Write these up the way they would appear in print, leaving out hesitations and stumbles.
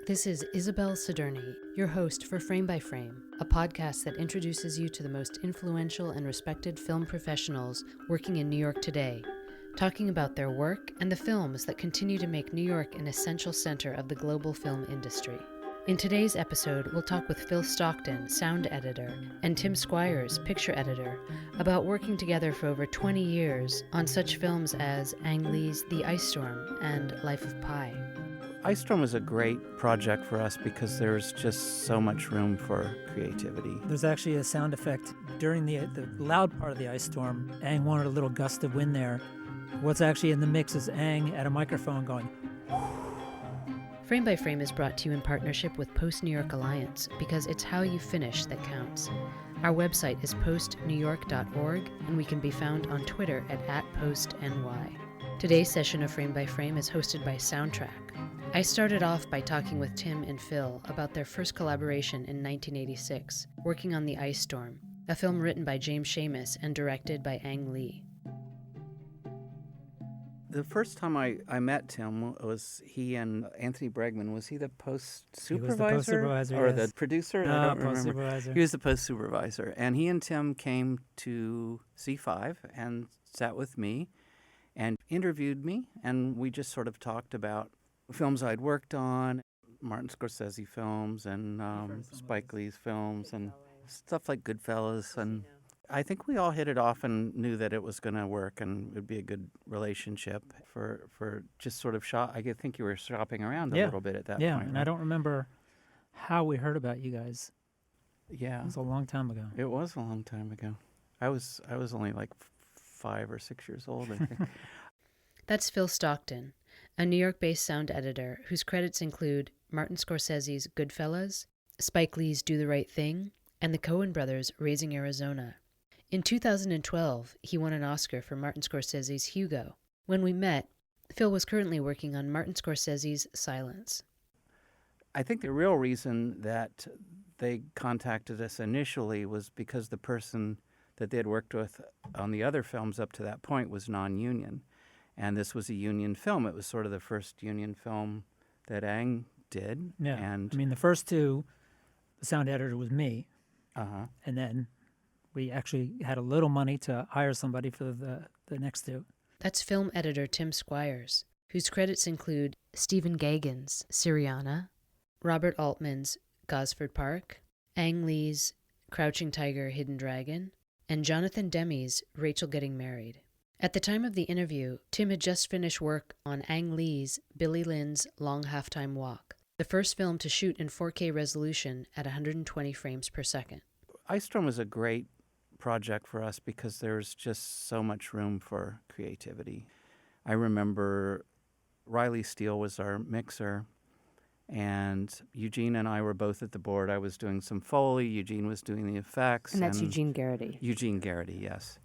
This is Isabel Sadurni, your host for Frame by Frame, a podcast that introduces you to the most influential and respected film professionals working in New York today, talking about their work and the films that continue to make New York an essential center of the global film industry. In today's episode, we'll talk with Phil Stockton, sound editor, and Tim Squyres, picture editor, about working together for over 20 years on such films as Ang Lee's The Ice Storm and Life of Pi. Ice Storm was a great project for us because there's just so much room for creativity. There's actually a sound effect during the loud part of the ice storm. Ang wanted a little gust of wind there. What's actually in the mix is Ang at a microphone going. Frame by Frame is brought to you in partnership with Post New York Alliance because it's how you finish that counts. Our website is postnewyork.org and we can be found on Twitter at @postny. Today's session of Frame by Frame is hosted by Soundtrack. I started off by talking with Tim and Phil about their first collaboration in 1986, working on The Ice Storm, a film written by James Schamus and directed by Ang Lee. The first time I met Tim was he and Anthony Bregman. Was he the post supervisor? He was the post supervisor, or yes. the producer? No, I don't post remember. supervisor. He was the post supervisor, and he and Tim came to C5 and sat with me and interviewed me, and we just sort of talked about films I'd worked on, Martin Scorsese films and Spike Lee's films and stuff like Goodfellas. And I think we all hit it off and knew that it was going to work and it would be a good relationship for just sort of shop. I think you were shopping around a little bit at that point. Yeah, and right? I don't remember how we heard about you guys. Yeah. It was a long time ago. It was a long time ago. I was only like 5 or 6 years old, I think. That's Phil Stockton, a New York-based sound editor whose credits include Martin Scorsese's Goodfellas, Spike Lee's Do the Right Thing, and the Coen Brothers' Raising Arizona. In 2012, he won an Oscar for Martin Scorsese's Hugo. When we met, Phil was currently working on Martin Scorsese's Silence. I think the real reason that they contacted us initially was because the person that they had worked with on the other films up to that point was non-union. And this was a union film. It was sort of the first union film that Ang did. Yeah. And I mean, the first two, the sound editor was me. uh-huh. And then we actually had a little money to hire somebody for the next two. That's film editor Tim Squyres, whose credits include Stephen Gagan's Syriana, Robert Altman's Gosford Park, Ang Lee's Crouching Tiger, Hidden Dragon, and Jonathan Demme's Rachel Getting Married. At the time of the interview, Tim had just finished work on Ang Lee's Billy Lynn's Long Halftime Walk, the first film to shoot in 4K resolution at 120 frames per second. Ice Storm was a great project for us because there's just so much room for creativity. I remember Riley Steele was our mixer, and Eugene and I were both at the board. I was doing some Foley, Eugene was doing the effects. And that's Eugene Garrity. Eugene Garrity, yes.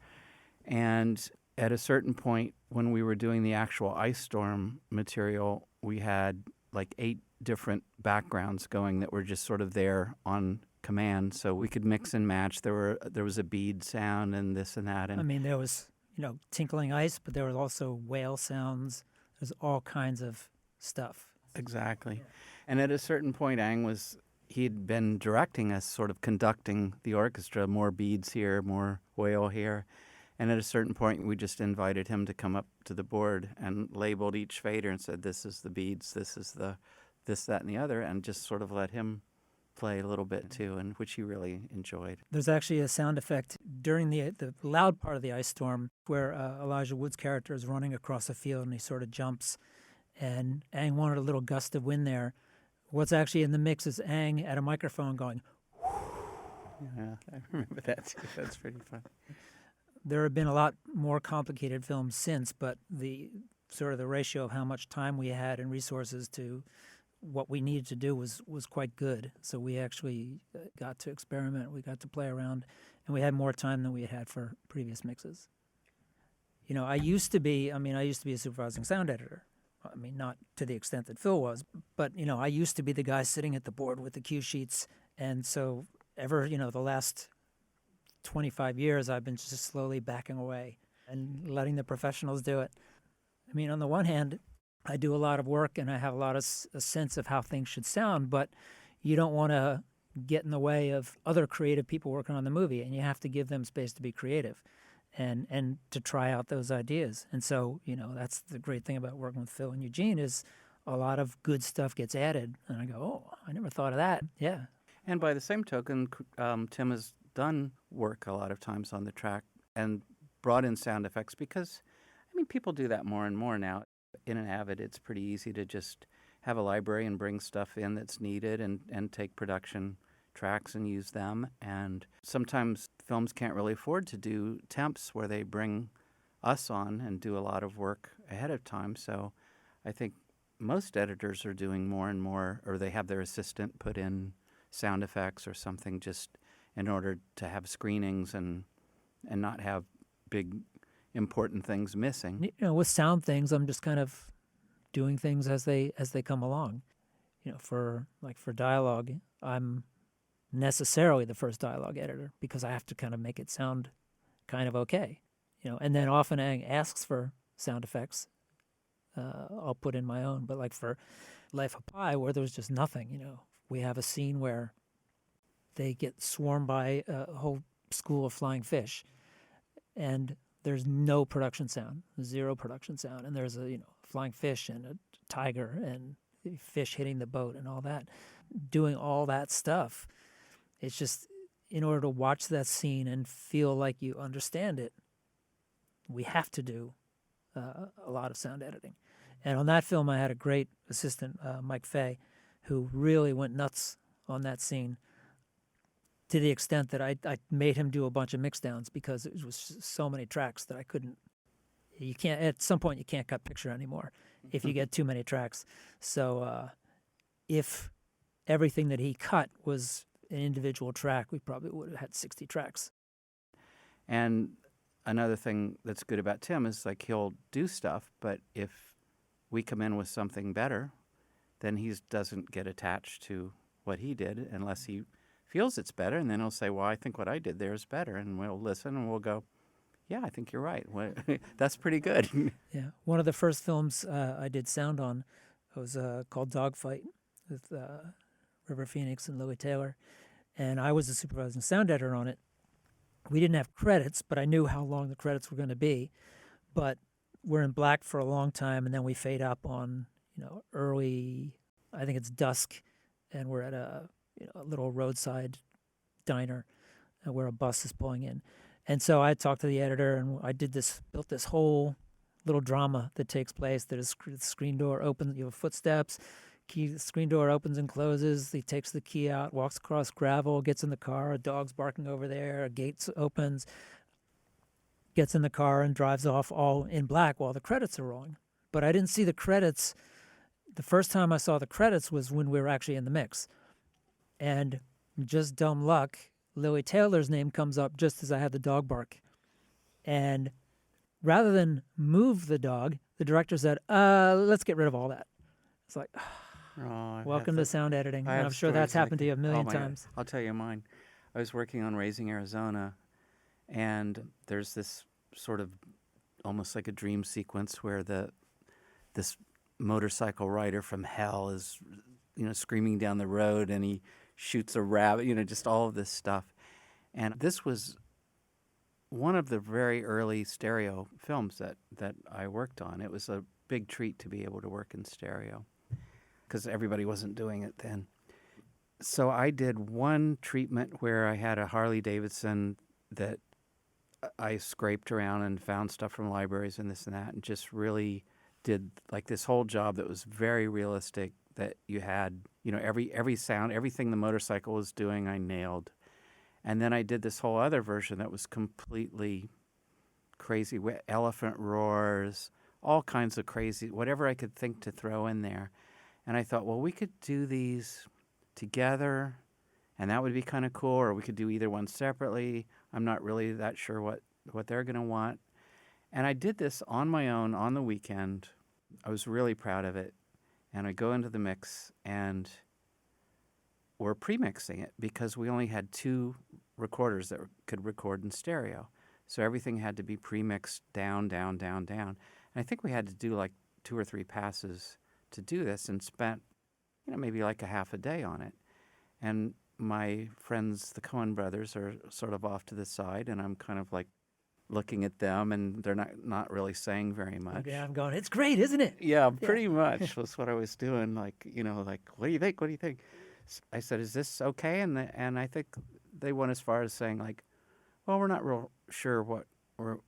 And at a certain point, when we were doing the actual Ice Storm material, we had like 8 different backgrounds going that were just sort of there on command, so we could mix and match. There was a bead sound and this and that. And I mean, there was, tinkling ice, but there was also whale sounds. There's all kinds of stuff. Exactly. Yeah. And at a certain point, he'd been directing us, sort of conducting the orchestra, more beads here, more whale here. And at a certain point, we just invited him to come up to the board and labeled each fader and said, this is the beads, this is the this, that, and the other, and just sort of let him play a little bit too, and which he really enjoyed. There's actually a sound effect during the loud part of the ice storm where Elijah Wood's character is running across a field and he sort of jumps, and Ang wanted a little gust of wind there. What's actually in the mix is Ang at a microphone going, Yeah, I remember that too. That's pretty fun. There have been a lot more complicated films since, but the ratio of how much time we had and resources to what we needed to do was quite good. So we actually got to experiment. We got to play around, and we had more time than we had for previous mixes. I used to be a supervising sound editor. I mean, not to the extent that Phil was, but, I used to be the guy sitting at the board with the cue sheets. And so the last 25 years, I've been just slowly backing away and letting the professionals do it. I mean, on the one hand, I do a lot of work and I have a lot of a sense of how things should sound, but you don't want to get in the way of other creative people working on the movie, and you have to give them space to be creative and to try out those ideas. And so, that's the great thing about working with Phil and Eugene is a lot of good stuff gets added. And I go, oh, I never thought of that. Yeah. And by the same token, Tim has done work a lot of times on the track and brought in sound effects because, people do that more and more now. In an Avid, it's pretty easy to just have a library and bring stuff in that's needed and take production tracks and use them. And sometimes films can't really afford to do temps where they bring us on and do a lot of work ahead of time. So I think most editors are doing more and more, or they have their assistant put in sound effects or something just in order to have screenings and not have big important things missing. With sound things, I'm just kind of doing things as they come along. For dialogue, I'm necessarily the first dialogue editor because I have to kind of make it sound kind of okay. And then often asks for sound effects. I'll put in my own, but like for Life of Pi, where there was just nothing, we have a scene where they get swarmed by a whole school of flying fish, and there's no production sound, zero production sound, and there's a flying fish and a tiger and fish hitting the boat and all that, doing all that stuff. It's just in order to watch that scene and feel like you understand it, we have to do a lot of sound editing. And on that film, I had a great assistant, Mike Fay, who really went nuts on that scene to the extent that I made him do a bunch of mixdowns because it was so many tracks that I couldn't. You can't, at some point, you can't cut picture anymore if you get too many tracks. So if everything that he cut was an individual track, we probably would have had 60 tracks. And another thing that's good about Tim is he'll do stuff, but if we come in with something better, then he doesn't get attached to what he did unless he feels it's better, and then he'll say, well, I think what I did there is better, and we'll listen and we'll go, yeah, I think you're right. That's pretty good. Yeah. One of the first films I did sound on was called Dogfight with River Phoenix and Louis Taylor, and I was the supervising sound editor on it. We didn't have credits, but I knew how long the credits were going to be. But we're in black for a long time, and then we fade up on, early, I think it's dusk, and we're at a little roadside diner where a bus is pulling in. And so I talked to the editor, and I built this whole little drama that takes place. There's the screen door opens, you have footsteps, the screen door opens and closes. He takes the key out, walks across gravel, gets in the car, a dog's barking over there, a gate opens, gets in the car and drives off all in black while the credits are rolling. But I didn't see the credits. The first time I saw the credits was when we were actually in the mix. And just dumb luck, Louis Taylor's name comes up just as I had the dog bark. And rather than move the dog, the director said, let's get rid of all that. It's like, welcome to sound editing. And I'm sure that's happened to you a million times. I'll tell you mine. I was working on Raising Arizona, and there's this sort of almost like a dream sequence where this motorcycle rider from hell is, screaming down the road, and he shoots a rabbit, just all of this stuff. And this was one of the very early stereo films that I worked on. It was a big treat to be able to work in stereo because everybody wasn't doing it then. So I did one treatment where I had a Harley Davidson that I scraped around and found stuff from libraries and this and that, and just really did this whole job that was very realistic, that you had, every sound, everything the motorcycle was doing, I nailed. And then I did this whole other version that was completely crazy, elephant roars, all kinds of crazy, whatever I could think to throw in there. And I thought, well, we could do these together, and that would be kind of cool, or we could do either one separately. I'm not really that sure what they're going to want. And I did this on my own on the weekend. I was really proud of it. And I go into the mix, and we're pre-mixing it because we only had 2 recorders that could record in stereo. So everything had to be pre-mixed down, down, down, down. And I think we had to do 2 or 3 passes to do this and spent, maybe like a half a day on it. And my friends, the Coen Brothers, are sort of off to the side, and I'm kind of like looking at them, and they're not really saying very much. Yeah, I'm going, it's great, isn't it? Yeah, pretty much was what I was doing. Like, what do you think? What do you think? I said, is this okay? And I think they went as far as saying, like, well, we're not real sure what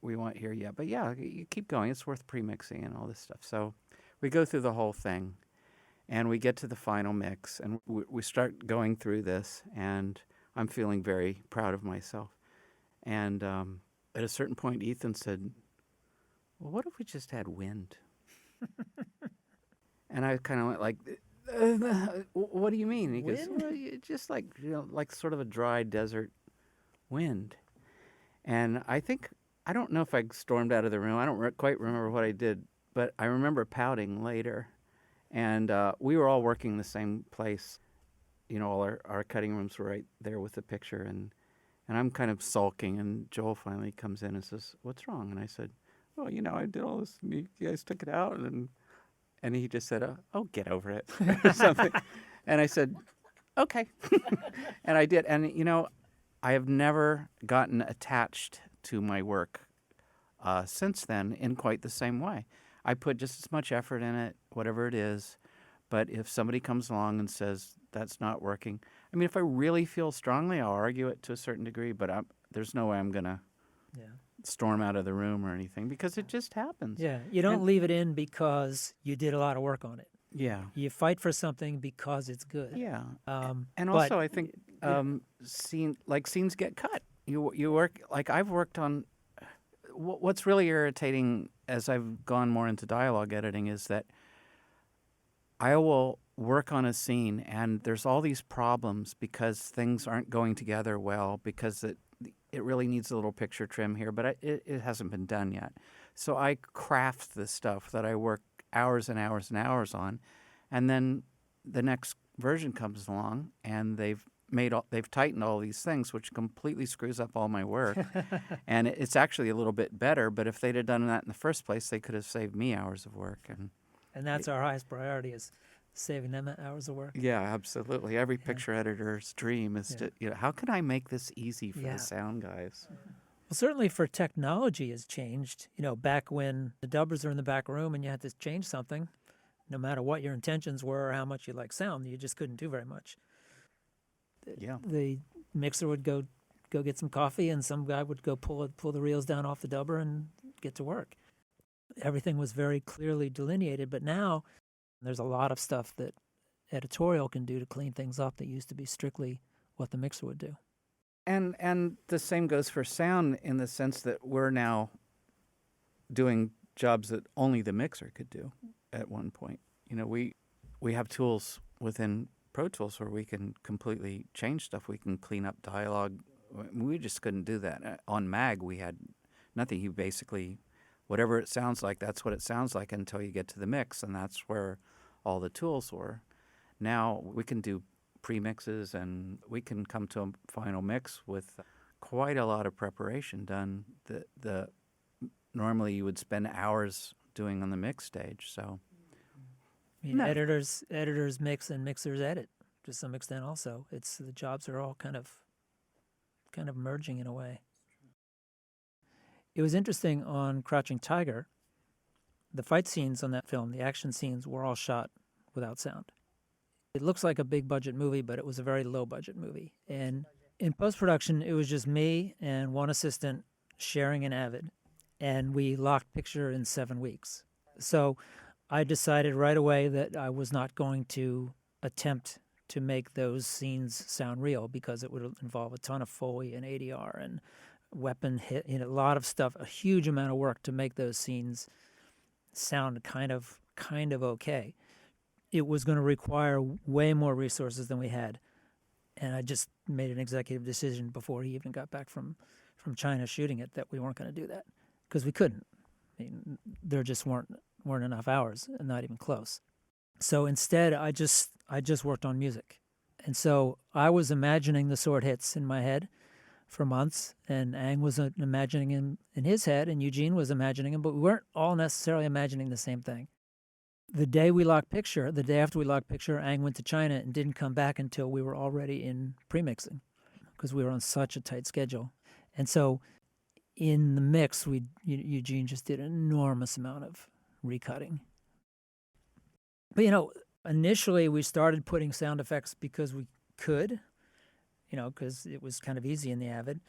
we want here yet. But yeah, you keep going. It's worth pre-mixing and all this stuff. So we go through the whole thing, and we get to the final mix, and we start going through this, and I'm feeling very proud of myself. And at a certain point, Ethan said, well, what if we just had wind? And I kind of went like, what do you mean? And he goes, well, just like, like sort of a dry desert wind. And I don't know if I stormed out of the room. I don't quite remember what I did, but I remember pouting later. And we were all working the same place. All our cutting rooms were right there with the picture. And I'm kind of sulking, and Joel finally comes in and says, what's wrong? And I said, well, I did all this, and you guys took it out. And he just said, oh, get over it, or something. And I said, okay. And I did. And, I have never gotten attached to my work since then in quite the same way. I put just as much effort in it, whatever it is. But if somebody comes along and says, that's not working, I mean, if I really feel strongly, I'll argue it to a certain degree, but there's no way I'm going to storm out of the room or anything, because it just happens. Yeah, you don't leave it in because you did a lot of work on it. Yeah. You fight for something because it's good. Yeah. And also, I think scenes get cut. You work, like I've worked on, what's really irritating as I've gone more into dialogue editing is that I will work on a scene and there's all these problems because things aren't going together well, because it really needs a little picture trim here, but it hasn't been done yet. So I craft the stuff that I work hours and hours and hours on, and then the next version comes along and they've tightened all these things, which completely screws up all my work. And it's actually a little bit better, but if they'd have done that in the first place, they could have saved me hours of work. And that's our highest priority, is saving them hours of work. Yeah, absolutely. Every picture editor's dream is to, how can I make this easy for the sound guys? Well, certainly for technology has changed. Back when the dubbers are in the back room and you had to change something, no matter what your intentions were or how much you like sound, you just couldn't do very much. Yeah. The mixer would go get some coffee, and some guy would go pull the reels down off the dubber and get to work. Everything was very clearly delineated, but now there's a lot of stuff that editorial can do to clean things up that used to be strictly what the mixer would do. And the same goes for sound, in the sense that we're now doing jobs that only the mixer could do at one point. We have tools within Pro Tools where we can completely change stuff. We can clean up dialogue. We just couldn't do that. On Mag, we had nothing. You basically, whatever it sounds like, that's what it sounds like until you get to the mix, and that's where all the tools were. Now we can do pre-mixes, and we can come to a final mix with quite a lot of preparation done. The normally you would spend hours doing on the mix stage. So, editors mix and mixers edit to some extent. Also, the jobs are all kind of merging in a way. It was interesting on Crouching Tiger. The fight scenes on that film, the action scenes, were all shot without sound. It looks like a big budget movie, but it was a very low budget movie. And in post-production, it was just me and one assistant sharing an Avid, and we locked picture in 7 weeks. So I decided right away that I was not going to attempt to make those scenes sound real, because it would involve a ton of Foley and ADR and weapon hit, a lot of stuff, a huge amount of work to make those scenes sound kind of okay. It was going to require way more resources than we had. And I just made an executive decision before he even got back from China shooting it that we weren't going to do that, because we couldn't. I mean, there just weren't enough hours, and not even close. So instead, I just worked on music. And so I was imagining the sword hits in my head for months, and Ang was imagining him in his head, and Eugene was imagining him, but we weren't all necessarily imagining the same thing. the day we locked picture, the day after we locked picture, Ang went to China and didn't come back until we were already in pre-mixing because we were on such a tight schedule. And so in the mix, Eugene just did an enormous amount of recutting. But, initially we started putting sound effects because we could, because it was kind of easy in the Avid.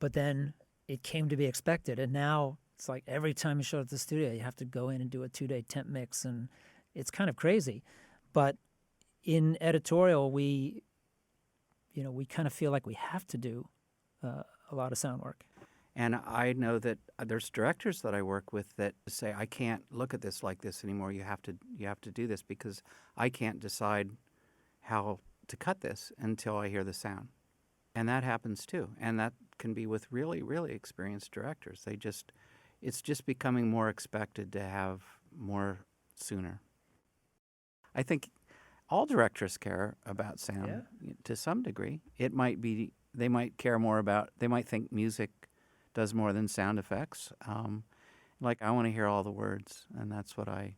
But then it came to be expected. And now it's like every time you show up at the studio, you have to go in and do a 2-day temp mix. And it's kind of crazy. But in editorial, we kind of feel like we have to do a lot of sound work. And I know that there's directors that I work with that say, I can't look at this like this anymore. You have to do this because I can't decide how to cut this until I hear the sound. And that happens too. And that can be with really, really experienced directors. It's just becoming more expected to have more sooner. I think all directors care about sound to some degree. They might care more about, they might think music does more than sound effects. I want to hear all the words, and that's what I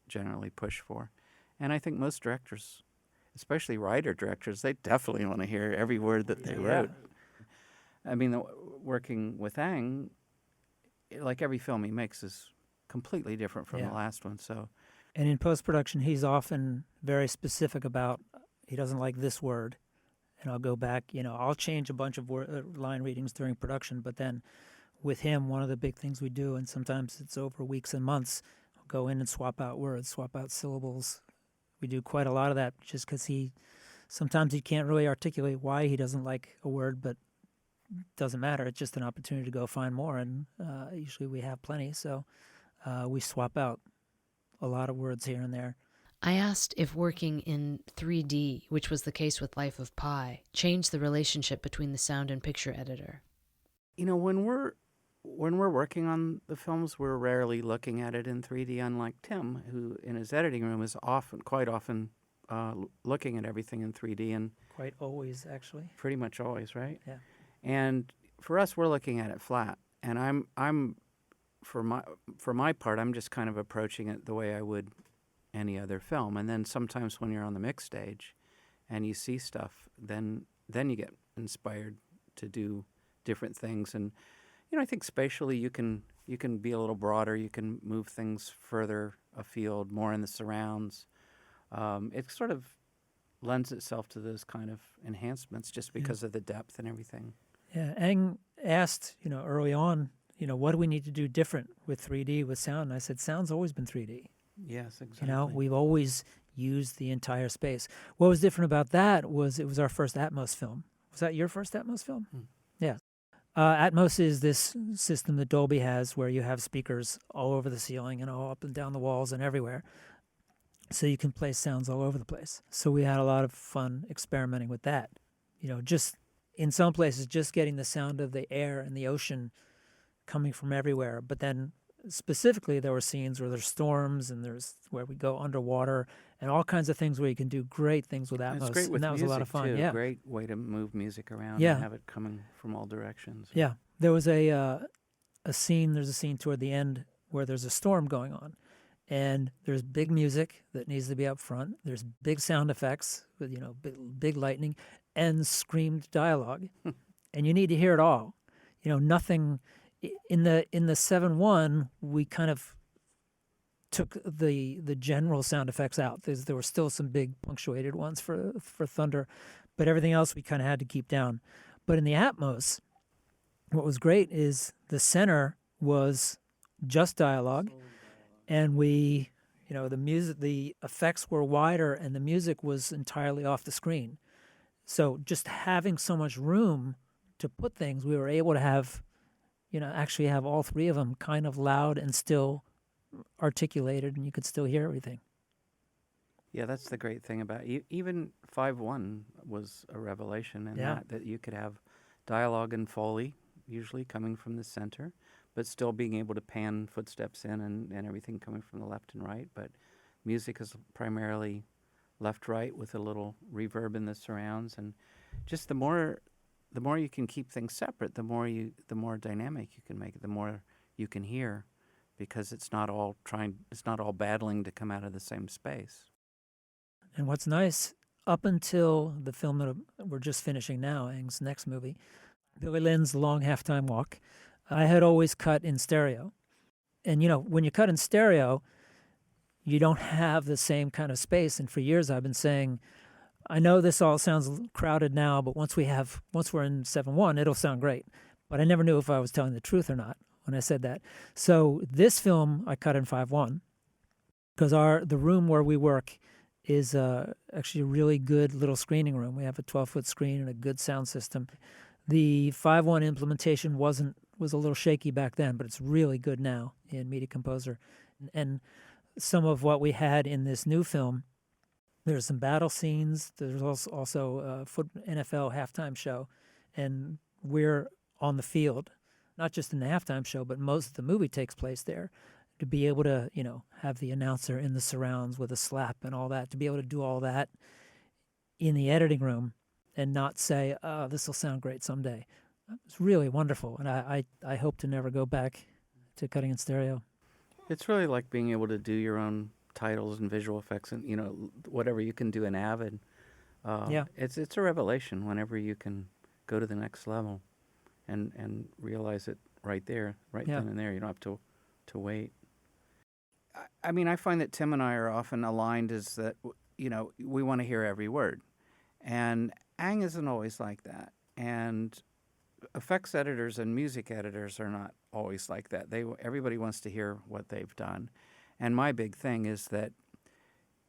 generally push for. And I think most directors, especially writer-directors, they definitely want to hear every word that they wrote. I mean, working with Ang, like every film he makes is completely different from the last one. So, and in post-production, he's often very specific about he doesn't like this word. And I'll go back, I'll change a bunch of line readings during production, but then with him, one of the big things we do, and sometimes it's over weeks and months, I'll go in and swap out words, swap out syllables. We do quite a lot of that just because sometimes he can't really articulate why he doesn't like a word, but it doesn't matter. It's just an opportunity to go find more, and usually we have plenty, so we swap out a lot of words here and there. I asked if working in 3D, which was the case with Life of Pi, changed the relationship between the sound and picture editor. When we're working on the films, we're rarely looking at it in 3D, unlike Tim, who in his editing room is quite often looking at everything in 3D. And quite always, actually. Pretty much always, right? Yeah. And for us, we're looking at it flat. And I'm for my part, I'm just kind of approaching it the way I would any other film. And then sometimes when you're on the mix stage and you see stuff, then you get inspired to do different things. And I think spatially you can be a little broader. You can move things further afield, more in the surrounds. It sort of lends itself to those kind of enhancements just because of the depth and everything. Yeah, Ang asked, early on, what do we need to do different with 3D, with sound? And I said, sound's always been 3D. Yes, exactly. We've always used the entire space. What was different about that was it was our first Atmos film. Was that your first Atmos film? Yeah. Atmos is this system that Dolby has where you have speakers all over the ceiling and all up and down the walls and everywhere. So you can place sounds all over the place. So we had a lot of fun experimenting with that. Just in some places, just getting the sound of the air and the ocean coming from everywhere. But then specifically, there were scenes where there's storms and there's where we go underwater and all kinds of things where you can do great things with Atmos. And it's great with and that was a lot of fun. Too. Yeah, great way to move music around and have it coming from all directions. Yeah, there was a scene. There's a scene toward the end where there's a storm going on, and there's big music that needs to be up front. There's big sound effects with big lightning and screamed dialogue, and you need to hear it all. Nothing. In the 7.1, we kind of took the general sound effects out. There were still some big punctuated ones for thunder, but everything else we kind of had to keep down. But in the Atmos, what was great is the center was just dialogue, and the music, the effects were wider, and the music was entirely off the screen. So just having so much room to put things, we were able to have. Actually have all three of them kind of loud and still articulated, and you could still hear everything. Yeah, that's the great thing about it. Even 5.1 was a revelation in that you could have dialogue and Foley, usually coming from the center, but still being able to pan footsteps in and everything coming from the left and right. But music is primarily left-right with a little reverb in the surrounds. And just the more you can keep things separate, the more dynamic you can make it, the more you can hear because it's not all battling to come out of the same space. And what's nice, up until the film that we're just finishing now, Ang's next movie, Billy Lynn's Long Halftime Walk, I had always cut in stereo. And, when you cut in stereo, you don't have the same kind of space. And for years I've been saying, I know this all sounds crowded now, but once we're in 7.1, it'll sound great. But I never knew if I was telling the truth or not when I said that. So this film I cut in 5.1 because the room where we work is actually a really good little screening room. We have a 12-foot screen and a good sound system. The 5.1 implementation was a little shaky back then, but it's really good now in Media Composer. And some of what we had in this new film, there's some battle scenes. There's also a NFL halftime show, and we're on the field, not just in the halftime show, but most of the movie takes place there. To be able to, have the announcer in the surrounds with a slap and all that, to be able to do all that in the editing room and not say, oh, this will sound great someday. It's really wonderful, and I hope to never go back to cutting in stereo. It's really like being able to do your own titles and visual effects and, whatever you can do in Avid. Yeah. It's a revelation whenever you can go to the next level and realize it right there, then and there. You don't have to wait. I mean, I find that Tim and I are often aligned is that, we want to hear every word. And Ang isn't always like that. And effects editors and music editors are not always like that. Everybody wants to hear what they've done. And my big thing is that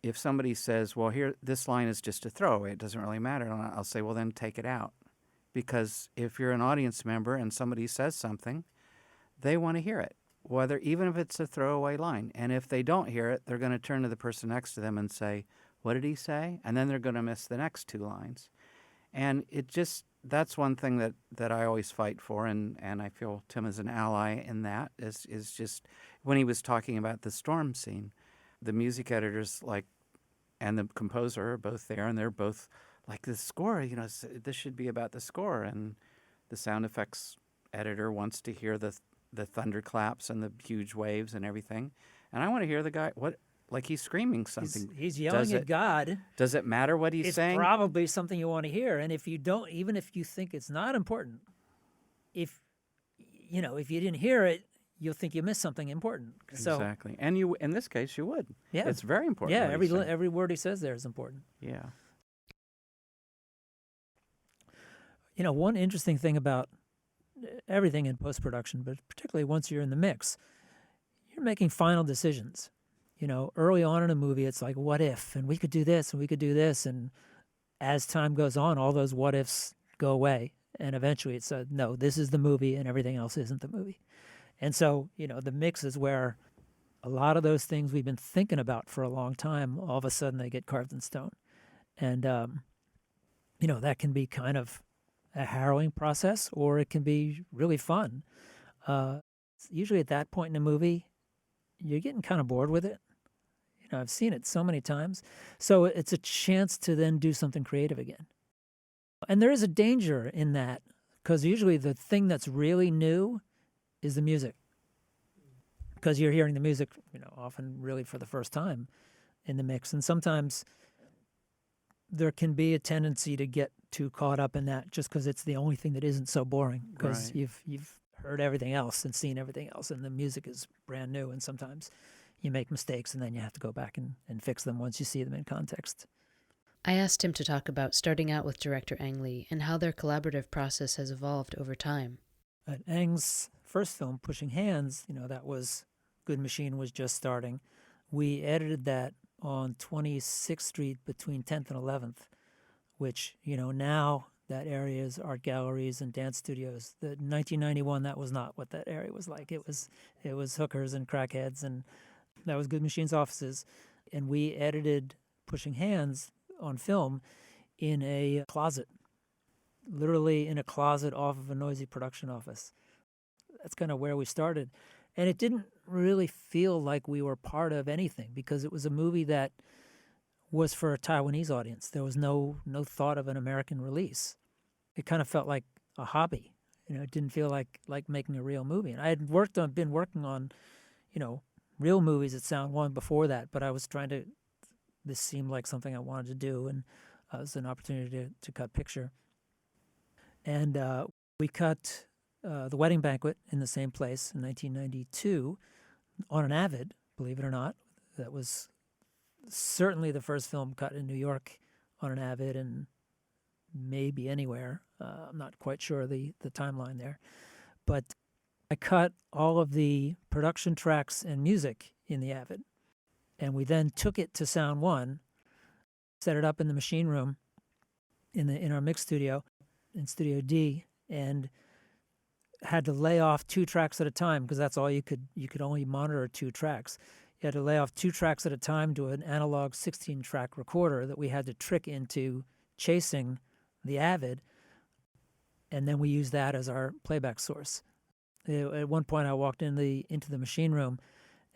if somebody says, well, here, this line is just a throwaway, it doesn't really matter, I'll say, well, then take it out. Because if you're an audience member and somebody says something, they want to hear it. Even if it's a throwaway line. And if they don't hear it, they're going to turn to the person next to them and say, what did he say? And then they're going to miss the next two lines. And that's one thing that I always fight for, and I feel Tim is an ally in that, is just when he was talking about the storm scene, the music editors and the composer are both there, and they're both like, the score, this should be about the score. And the sound effects editor wants to hear the thunderclaps and the huge waves and everything. And I want to hear the guy, he's screaming something. He's yelling at God. Does it matter what he's saying? It's probably something you want to hear. And if you don't, even if you think it's not important, if you didn't hear it, you'll think you missed something important. Exactly. And you, in this case, you would. Yeah. It's very important. Yeah, every word he says there is important. Yeah. One interesting thing about everything in post-production, but particularly once you're in the mix, you're making final decisions. Early on in a movie, it's like, what if? And we could do this, and we could do this. And as time goes on, all those what ifs go away. And eventually it's no, this is the movie, and everything else isn't the movie. And so, the mix is where a lot of those things we've been thinking about for a long time, all of a sudden they get carved in stone. And, that can be kind of a harrowing process, or it can be really fun. Usually at that point in a movie, you're getting kind of bored with it. I've seen it so many times. So it's a chance to then do something creative again. And there is a danger in that, because usually the thing that's really new is the music. Because you're hearing the music, often really for the first time in the mix. And sometimes there can be a tendency to get too caught up in that just because it's the only thing that isn't so boring, because you've heard everything else and seen everything else, and the music is brand new, and sometimes you make mistakes and then you have to go back and fix them once you see them in context. I asked him to talk about starting out with director Ang Lee and how their collaborative process has evolved over time. At Ang's first film, Pushing Hands, that was Good Machine was just starting. We edited that on 26th Street between 10th and 11th, which, now that area is art galleries and dance studios. The 1991, that was not what that area was like. It was hookers and crackheads, and that was Good Machine's offices. And we edited Pushing Hands on film in a closet, literally in a closet off of a noisy production office. That's kind of where we started. And it didn't really feel like we were part of anything, because it was a movie that was for a Taiwanese audience. There was no thought of an American release. It kind of felt like a hobby. It didn't feel like making a real movie. And I had been working on, real movies at Sound One before that, but I was this seemed like something I wanted to do, and it was an opportunity to cut picture. And we cut The Wedding Banquet in the same place in 1992 on an Avid, believe it or not. That was certainly the first film cut in New York on an Avid, and maybe anywhere. I'm not quite sure the timeline there. But I cut all of the production tracks and music in the Avid. And we then took it to Sound One, set it up in the machine room in our mix studio, in Studio D, and had to lay off 2 tracks at a time, because that's all you could only monitor 2 tracks. You had to lay off 2 tracks at a time to an analog 16-track recorder that we had to trick into chasing the Avid, and then we used that as our playback source. At one point, I walked into the machine room,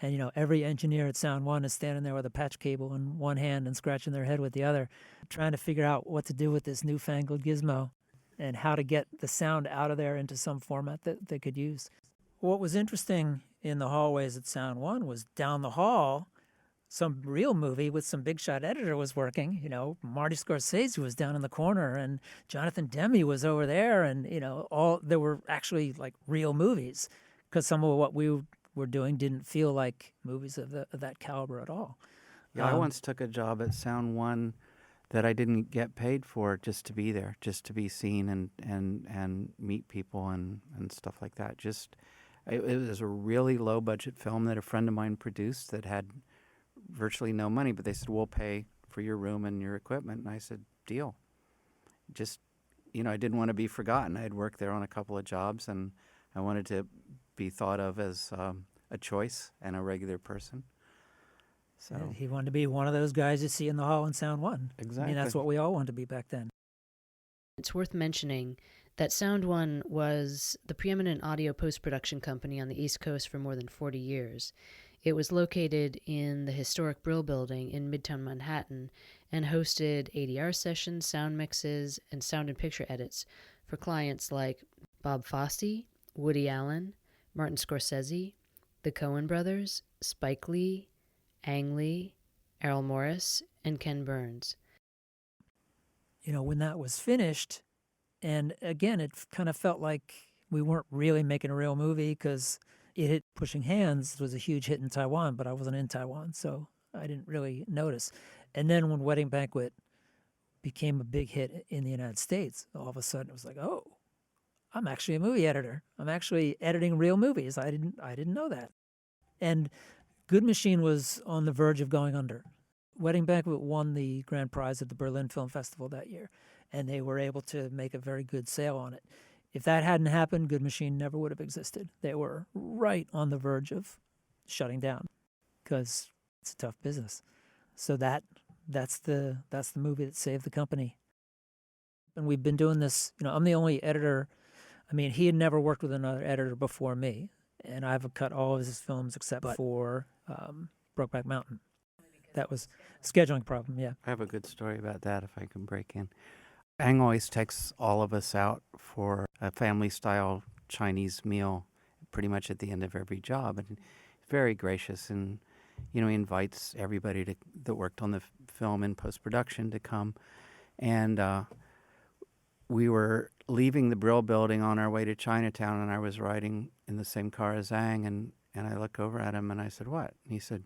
and every engineer at Sound One is standing there with a patch cable in one hand and scratching their head with the other, trying to figure out what to do with this newfangled gizmo and how to get the sound out of there into some format that they could use. What was interesting in the hallways at Sound One was down the hall, some real movie with some big shot editor was working. Martin Scorsese was down in the corner, and Jonathan Demme was over there, and there were actually like real movies, because some of what we were doing didn't feel like movies of that caliber at all. Yeah, I once took a job at Sound One that I didn't get paid for, just to be there, just to be seen and meet people and stuff like that. It was a really low budget film that a friend of mine produced that had virtually no money, but they said, we'll pay for your room and your equipment. And I said, deal. I didn't want to be forgotten. I had worked there on a couple of jobs, and I wanted to be thought of as a choice and a regular person. So he wanted to be one of those guys you see in the hall in Sound One. Exactly. That's what we all wanted to be back then. It's worth mentioning that Sound One was the preeminent audio post-production company on the East Coast for more than 40 years. It was located in the historic Brill Building in Midtown Manhattan and hosted ADR sessions, sound mixes, and sound and picture edits for clients like Bob Fosse, Woody Allen, Martin Scorsese, the Coen Brothers, Spike Lee, Ang Lee, Errol Morris, and Ken Burns. When that was finished, and again, it kind of felt like we weren't really making a real movie, because it hit Pushing Hands. It was a huge hit in Taiwan, but I wasn't in Taiwan, so I didn't really notice. And then when Wedding Banquet became a big hit in the United States, all of a sudden it was like, oh, I'm actually a movie editor. I'm actually editing real movies. I didn't know that. And Good Machine was on the verge of going under. Wedding Banquet won the grand prize at the Berlin Film Festival that year, and they were able to make a very good sale on it. If that hadn't happened, Good Machine never would have existed. They were right on the verge of shutting down, because it's a tough business. So that's the movie that saved the company. And we've been doing this. I'm the only editor. He had never worked with another editor before me, and I've cut all of his films except for Brokeback Mountain. That was a scheduling problem, yeah. I have a good story about that if I can break in. Ang always takes all of us out for a family-style Chinese meal pretty much at the end of every job. And he's very gracious, and he invites everybody that worked on the film in post-production to come. And we were leaving the Brill Building on our way to Chinatown, and I was riding in the same car as Ang, and I look over at him, and I said, what? And he said,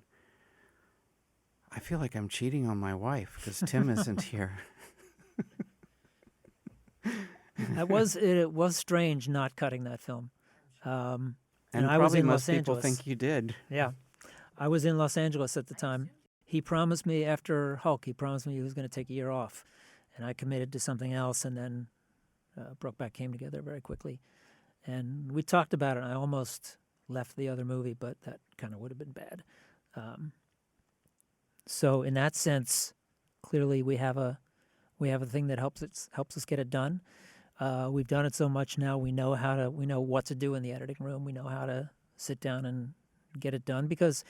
I feel like I'm cheating on my wife because Tim isn't here. It was strange not cutting that film. And I was in most Los people Angeles. think you did. Yeah. I was in Los Angeles at the time. He promised me after Hulk, he was going to take a year off. And I committed to something else, and then Brokeback came together very quickly. And we talked about it, and I almost left the other movie, but that kind of would have been bad. So in that sense, clearly we have a thing that helps us get it done. We've done it so much now. We know what to do in the editing room. We know how to sit down and get it done, because,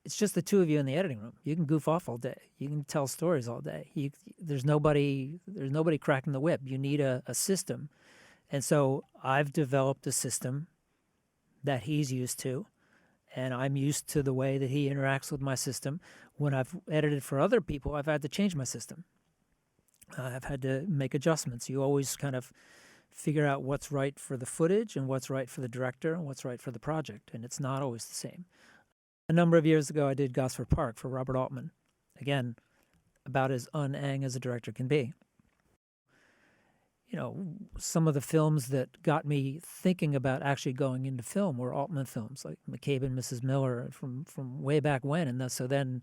it's just the two of you in the editing room. You can goof off all day. You can tell stories all day. There's nobody cracking the whip. You need a system. And so I've developed a system that he's used to, And I'm used to the way that he interacts with my system. When I've edited for other people, I've had to change my system. I've had to make adjustments. You always kind of figure out what's right for the footage and what's right for the director and what's right for the project, and it's not always the same. A number of years ago, I did Gosford Park for Robert Altman. Again, about as un-ang as a director can be. You know, some of the films that got me thinking about actually going into film were Altman films, like McCabe and Mrs. Miller from way back when. And so then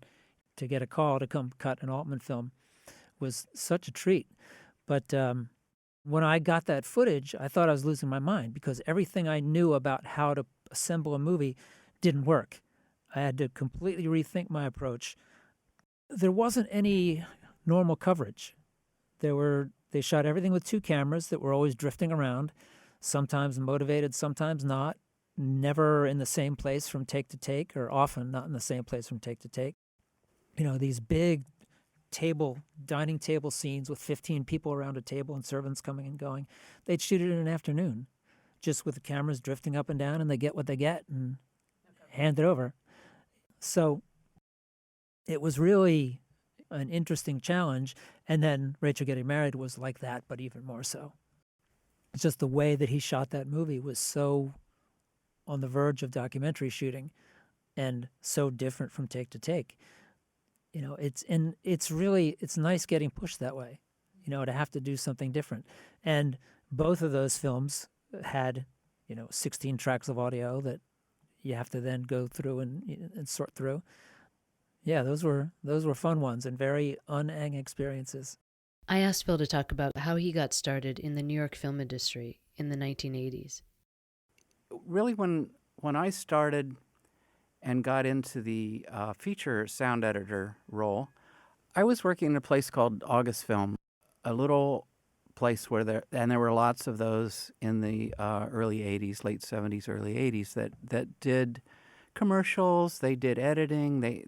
to get a call to come cut an Altman film was such a treat. But when I got that footage, I thought I was losing my mind because everything I knew about how to assemble a movie didn't work. I had to completely rethink my approach. There wasn't any normal coverage. They shot everything with 2 cameras that were always drifting around, sometimes motivated, sometimes not, never in the same place from take to take, or often not in the same place from take to take. You know, these big dining table scenes with 15 people around a table and servants coming and going, they'd shoot it in an afternoon, just with the cameras drifting up and down, and they get what they get and hand it over. So it was really an interesting challenge. And then Rachel Getting Married was like that, but even more so. It's just the way that he shot that movie was so on the verge of documentary shooting and so different from take to take. You know, it's nice getting pushed that way, you know, to have to do something different. And both of those films had, 16 tracks of audio that you have to then go through and sort through. Yeah, those were fun ones and very un-ang experiences. I asked Phil to talk about how he got started in the New York film industry in the 1980s. Really, when I started and got into the feature sound editor role, I was working in a place called August Film, a little place where there were lots of those in the early 80s, late 70s, early 80s that did commercials, they did editing,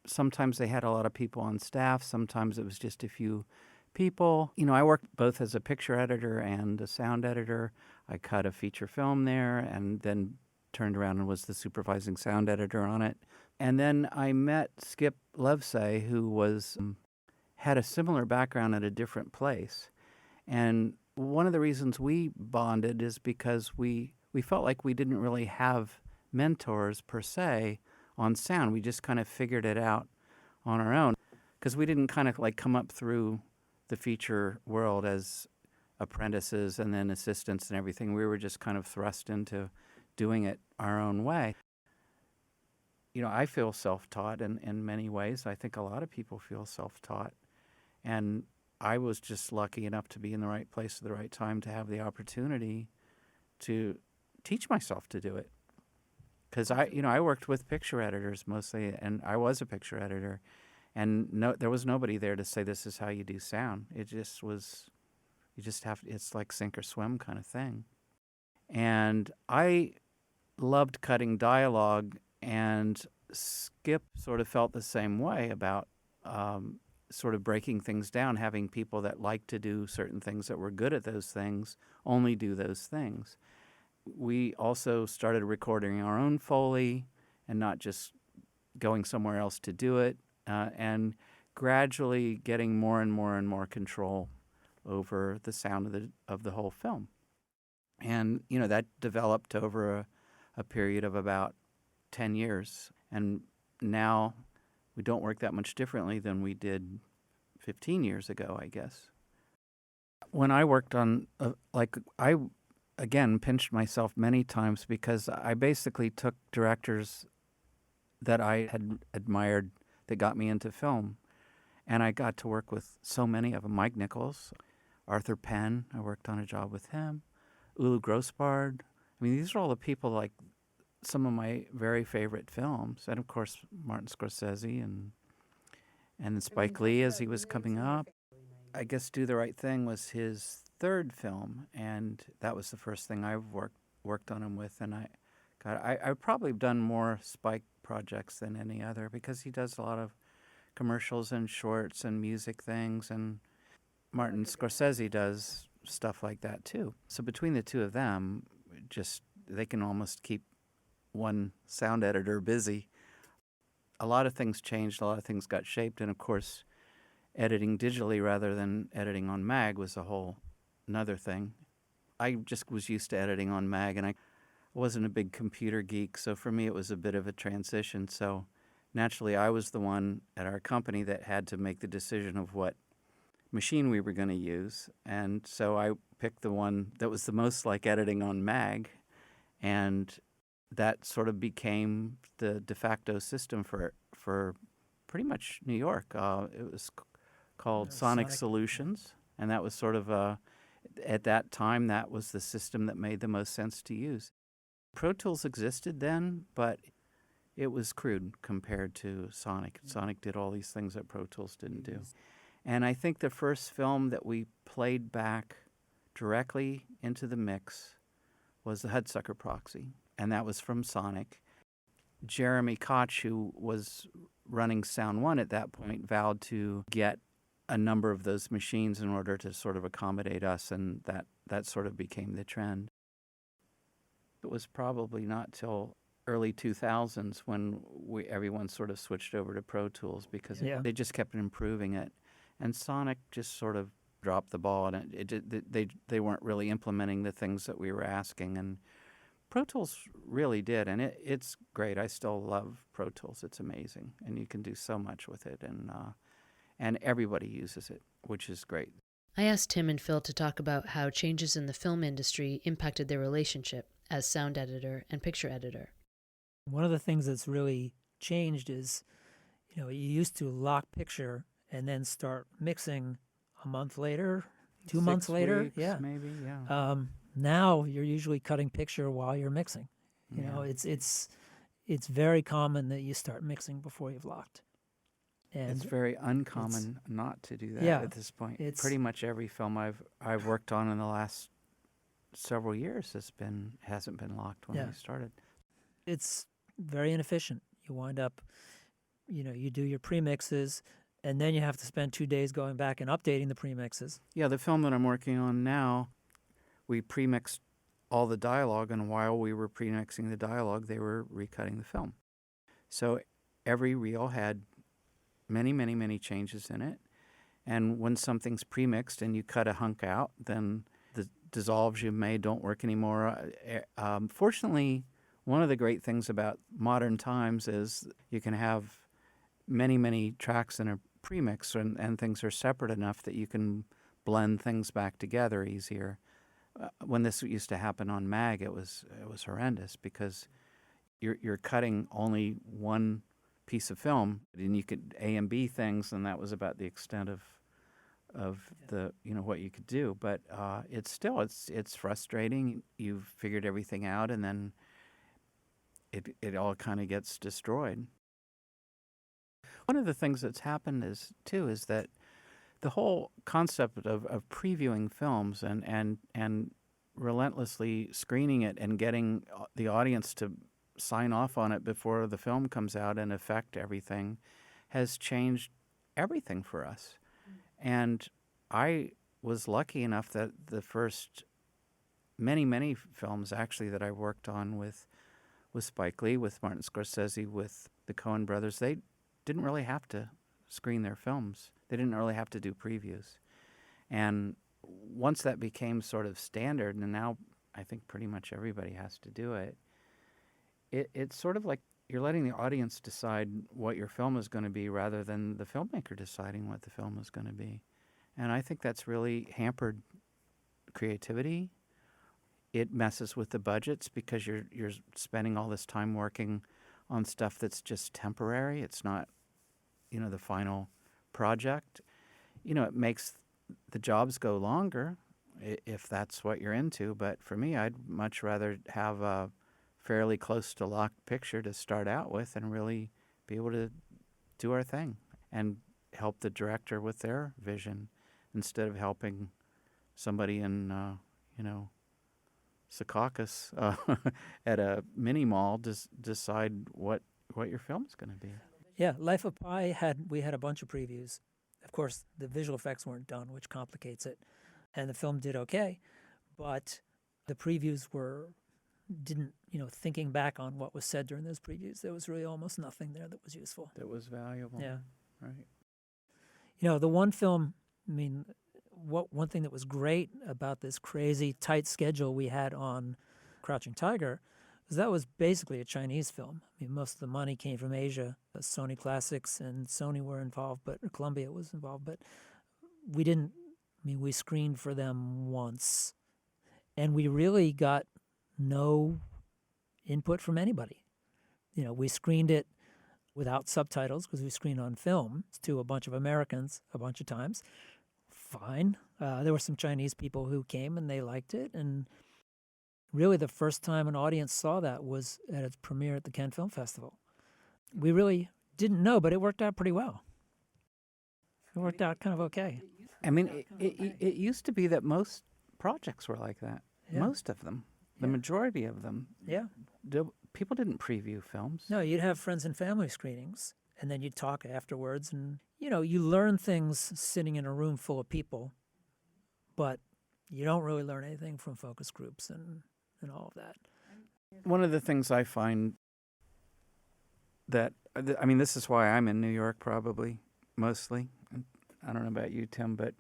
sometimes they had a lot of people on staff, sometimes it was just a few people. You know, I worked both as a picture editor and a sound editor. I cut a feature film there and then turned around and was the supervising sound editor on it. And then I met Skip Levsay, who had a similar background at a different place. And one of the reasons we bonded is because we felt like we didn't really have mentors per se on sound. We just kind of figured it out on our own because we didn't kind of like come up through the feature world as apprentices and then assistants and everything. We were just kind of thrust into doing it our own way. You know, I feel self-taught in many ways. I think a lot of people feel self-taught. And I was just lucky enough to be in the right place at the right time to have the opportunity to teach myself to do it. Because I worked with picture editors mostly, and I was a picture editor, and there was nobody there to say this is how you do sound. It just was, it's like sink or swim kind of thing. And I loved cutting dialogue, and Skip sort of felt the same way about sort of breaking things down, having people that like to do certain things that were good at those things only do those things. We also started recording our own Foley and not just going somewhere else to do it, and gradually getting more and more and more control over the sound of the whole film. And, that developed over a period of about 10 years. And now we don't work that much differently than we did 15 years ago, I guess. When I worked on, I again pinched myself many times because I basically took directors that I had admired that got me into film, and I got to work with so many of them. Mike Nichols, Arthur Penn, I worked on a job with him, Ulu Grossbard. I mean, these are all the people, like some of my very favorite films, and of course Martin Scorsese and Spike Lee as he was coming up. I guess Do the Right Thing was his third film, and that was the first thing I've worked on him with. And I've probably done more Spike projects than any other because he does a lot of commercials and shorts and music things, and Martin Scorsese does stuff like that too. So between the two of them, they can almost keep one sound editor busy. A lot of things changed, a lot of things got shaped, and of course, editing digitally rather than editing on mag was a whole another thing. I just was used to editing on mag, and I wasn't a big computer geek, so for me it was a bit of a transition. So naturally, I was the one at our company that had to make the decision of what machine we were going to use, and so I picked the one that was the most like editing on mag, and that sort of became the de facto system for pretty much New York. It was called Sonic Solutions, and that was sort of at that time that was the system that made the most sense to use. Pro Tools existed then, but it was crude compared to Sonic. Sonic did all these things that Pro Tools didn't do. And I think the first film that we played back directly into the mix was the Hudsucker Proxy, and that was from Sonic. Jeremy Koch, who was running Sound One at that point, vowed to get a number of those machines in order to sort of accommodate us, and that sort of became the trend. It was probably not till early 2000s when everyone sort of switched over to Pro Tools because they just kept improving it. And Sonic just sort of dropped the ball, and they weren't really implementing the things that we were asking. And Pro Tools really did, and it's great. I still love Pro Tools. It's amazing, and you can do so much with it, and everybody uses it, which is great. I asked Tim and Phil to talk about how changes in the film industry impacted their relationship as sound editor and picture editor. One of the things that's really changed is, you used to lock picture and then start mixing a month later, 2 months later. 6 weeks, maybe. Now you're usually cutting picture while you're mixing. You know, it's very common that you start mixing before you've locked. And it's very uncommon not to do that at this point. Pretty much every film I've worked on in the last several years hasn't been locked when we started. It's very inefficient. You wind up, you do your premixes, and then you have to spend 2 days going back and updating the premixes. Yeah, the film that I'm working on now, we premixed all the dialogue, and while we were premixing the dialogue, they were recutting the film. So every reel had many, many, many changes in it. And when something's premixed and you cut a hunk out, then the dissolves you made don't work anymore. Fortunately, one of the great things about modern times is you can have many, many tracks in a premix, and things are separate enough that you can blend things back together easier. When this used to happen on mag, it was horrendous because you're cutting only one piece of film, and you could A and B things, and that was about the extent of the what you could do. But it's frustrating. You've figured everything out, and then it all kind of gets destroyed. One of the things that's happened is that the whole concept of previewing films and relentlessly screening it and getting the audience to sign off on it before the film comes out and affect everything has changed everything for us. And I was lucky enough that the first many films actually that I worked on with Spike Lee, with Martin Scorsese, with the Coen Brothers, they didn't really have to screen their films. They didn't really have to do previews. And once that became sort of standard, and now I think pretty much everybody has to do it, it's sort of like you're letting the audience decide what your film is going to be rather than the filmmaker deciding what the film is going to be. And I think that's really hampered creativity. It messes with the budgets because you're spending all this time working on stuff that's just temporary. It's not, the final project. It makes the jobs go longer if that's what you're into. But for me, I'd much rather have a fairly close to locked picture to start out with and really be able to do our thing and help the director with their vision instead of helping somebody in, Secaucus at a mini mall decide what your film's going to be. Yeah, Life of Pi we had a bunch of previews. Of course, the visual effects weren't done, which complicates it. And the film did okay, but the previews were, didn't, thinking back on what was said during those previews, there was really almost nothing there that was useful. That was valuable. Yeah. Right. The one film, one thing that was great about this crazy tight schedule we had on Crouching Tiger is that was basically a Chinese film. Most of the money came from Asia. Sony Classics and Sony were involved, but Columbia was involved. But we didn't, we screened for them once, and we really got no input from anybody. We screened it without subtitles because we screened on film to a bunch of Americans a bunch of times. Fine. There were some Chinese people who came and they liked it, and really the first time an audience saw that was at its premiere at the Cannes Film Festival. We really didn't know, but it worked out pretty well. It worked out kind of okay. It used to be that most projects were like that. Yeah. Most of them. The majority of them. Yeah. People didn't preview films. No, you'd have friends and family screenings, and then you'd talk afterwards, and, you learn things sitting in a room full of people, but you don't really learn anything from focus groups and all of that. One of the things I find that, this is why I'm in New York probably, mostly. I don't know about you, Tim, but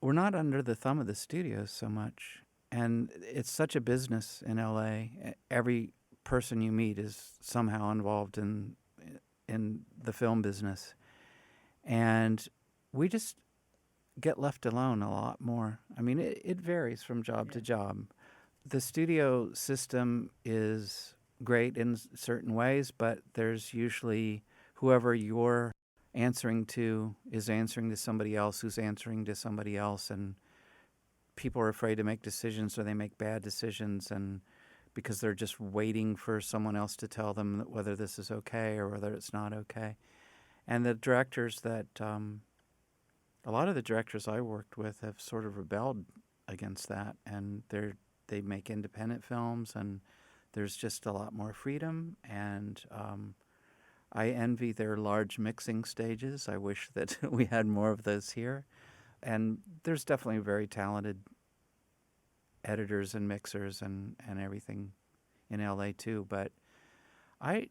we're not under the thumb of the studios so much. And it's such a business in LA. Every person you meet is somehow involved in the film business. And we just get left alone a lot more. It varies from job to job. The studio system is great in certain ways, but there's usually whoever you're answering to is answering to somebody else who's answering to somebody else, and people are afraid to make decisions, or they make bad decisions, and because they're just waiting for someone else to tell them whether this is okay or whether it's not okay. And the directors that a lot of the directors I worked with have sort of rebelled against that, and they make independent films, and there's just a lot more freedom, and I envy their large mixing stages. I wish that we had more of those here. And there's definitely very talented editors and mixers and everything in LA too, but I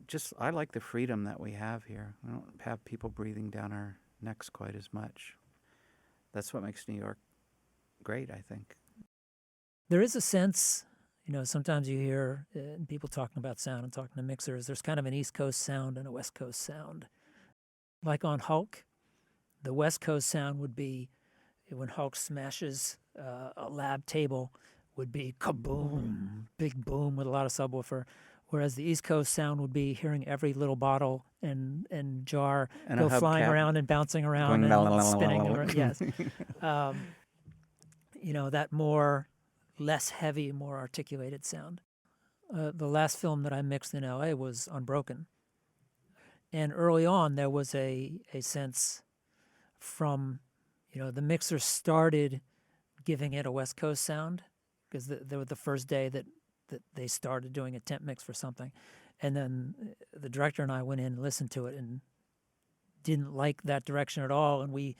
like the freedom that we have here. We don't have people breathing down our necks quite as much. That's what makes New York great, I think. There is a sense, sometimes you hear people talking about sound and talking to mixers. There's kind of an East Coast sound and a West Coast sound. Like on Hulk, the West Coast sound would be when Hulk smashes a lab table, would be kaboom, big boom with a lot of subwoofer. Whereas the East Coast sound would be hearing every little bottle and jar And go a flying hubcap around and bouncing around and spinning around. Yes. That more, less heavy, more articulated sound. The last film that I mixed in LA was Unbroken. And early on, there was a sense from, the mixer started giving it a West Coast sound, because they were the first day that they started doing a temp mix for something. And then the director and I went in and listened to it and didn't like that direction at all. And we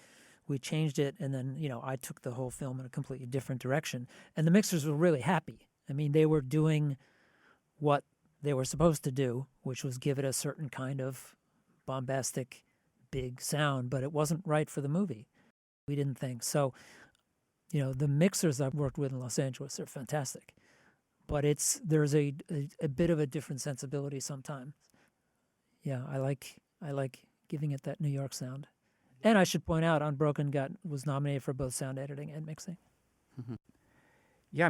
changed it. And then, I took the whole film in a completely different direction. And the mixers were really happy. They were doing what they were supposed to do, which was give it a certain kind of bombastic, big sound, but it wasn't right for the movie. We didn't think. So, the mixers I've worked with in Los Angeles are fantastic, but there's a bit of a different sensibility sometimes. Yeah, I like giving it that New York sound. And I should point out, Unbroken was nominated for both sound editing and mixing. Mm-hmm. Yeah,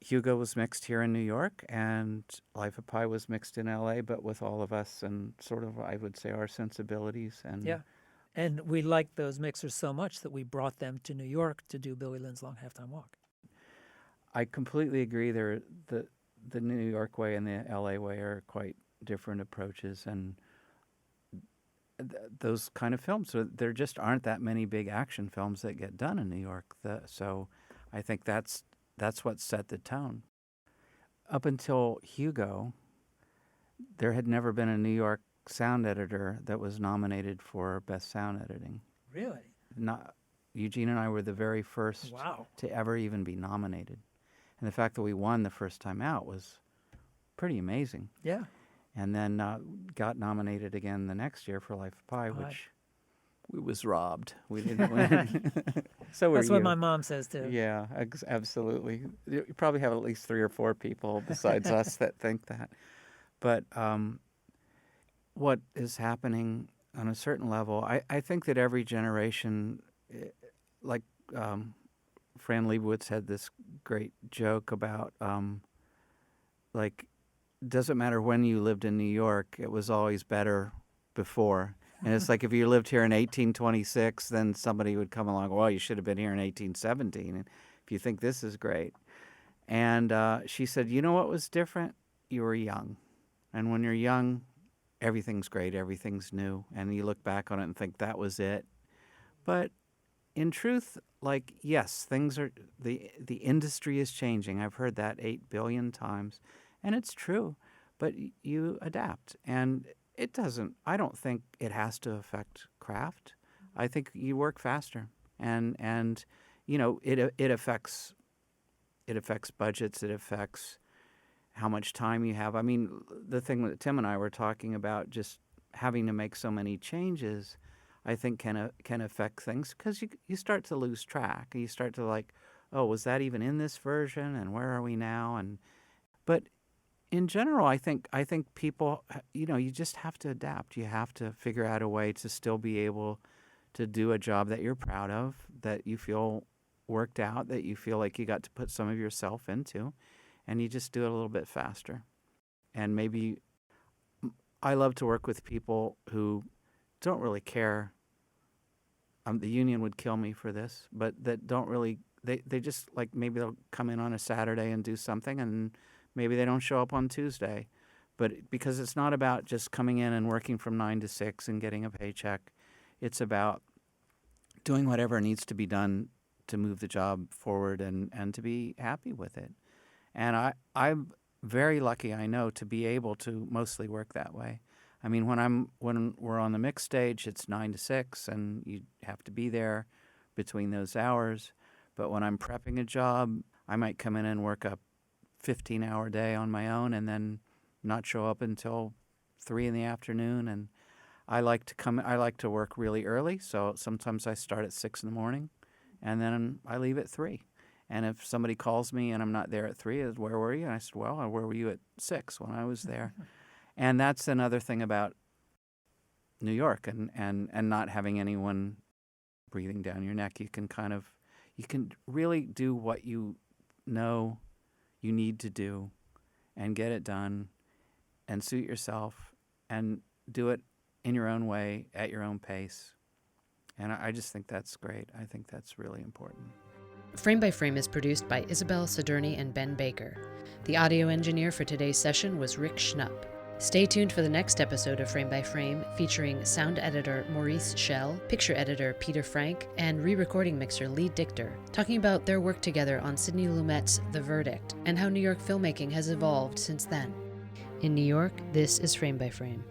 Hugo was mixed here in New York, and Life of Pi was mixed in LA, but with all of us and sort of, I would say, our sensibilities. And yeah. And we liked those mixers so much that we brought them to New York to do Billy Lynn's Long Halftime Walk. I completely agree. The New York way and the LA way are quite different approaches, and those kind of films. So there just aren't that many big action films that get done in New York. So I think that's what set the tone. Up until Hugo, there had never been a New York sound editor that was nominated for Best Sound Editing. Really? Eugene and I were the very first Wow. to ever even be nominated. And the fact that we won the first time out was pretty amazing. Yeah. And then got nominated again the next year for Life of Pi, which we was robbed. We didn't win. So That's what my mom says too. Yeah, absolutely. You probably have at least 3 or 4 people besides us that think that. But what is happening on a certain level, I think that every generation, like Fran Lebowitz had this great joke about, like, doesn't matter when you lived in New York, it was always better before. And it's like if you lived here in 1826, then somebody would come along, well, you should have been here in 1817, and if you think this is great. And she said, you know what was different? You were young. And when you're young, everything's great, everything's new, and you look back on it and think that was it. But in truth, like, yes, things are, the industry is changing. I've heard that 8 billion times, and it's true. But you adapt, and it doesn't, I don't think it has to affect craft. I think you work faster, and you know, it affects budgets, it affects how much time you have. I mean, the thing that Tim and I were talking about, just having to make so many changes, I think can affect things, because you start to lose track. You start to, like, oh, was that even in this version, and where are we now? But in general, I think people, you know, you just have to adapt. You have to figure out a way to still be able to do a job that you're proud of, that you feel worked out, that you feel like you got to put some of yourself into, and you just do it a little bit faster. And maybe I love to work with people who don't really care. The union would kill me for this, but that don't really, they just, like, maybe they'll come in on a Saturday and do something, and maybe they don't show up on Tuesday. But because it's not about just coming in and working from 9 to 6 and getting a paycheck. It's about doing whatever needs to be done to move the job forward and to be happy with it. And I'm very lucky, I know, to be able to mostly work that way. I mean, when we're on the mix stage, it's 9 to 6, and you have to be there between those hours. But when I'm prepping a job, I might come in and work a 15-hour day on my own, and then not show up until 3 in the afternoon. And I like to work really early, so sometimes I start at 6 in the morning, and then I leave at 3. And if somebody calls me and I'm not there at 3, where were you? And I said, well, where were you at 6 when I was there? And that's another thing about New York and not having anyone breathing down your neck. You can really do what you know you need to do and get it done and suit yourself and do it in your own way, at your own pace. And I just think that's great. I think that's really important. Frame by Frame is produced by Isabel Sadurni and Ben Baker. The audio engineer for today's session was Rick Schnupp. Stay tuned for the next episode of Frame by Frame, featuring sound editor Maurice Schell, picture editor Peter Frank, and re-recording mixer Lee Dichter, talking about their work together on Sidney Lumet's The Verdict, and how New York filmmaking has evolved since then. In New York, this is Frame by Frame.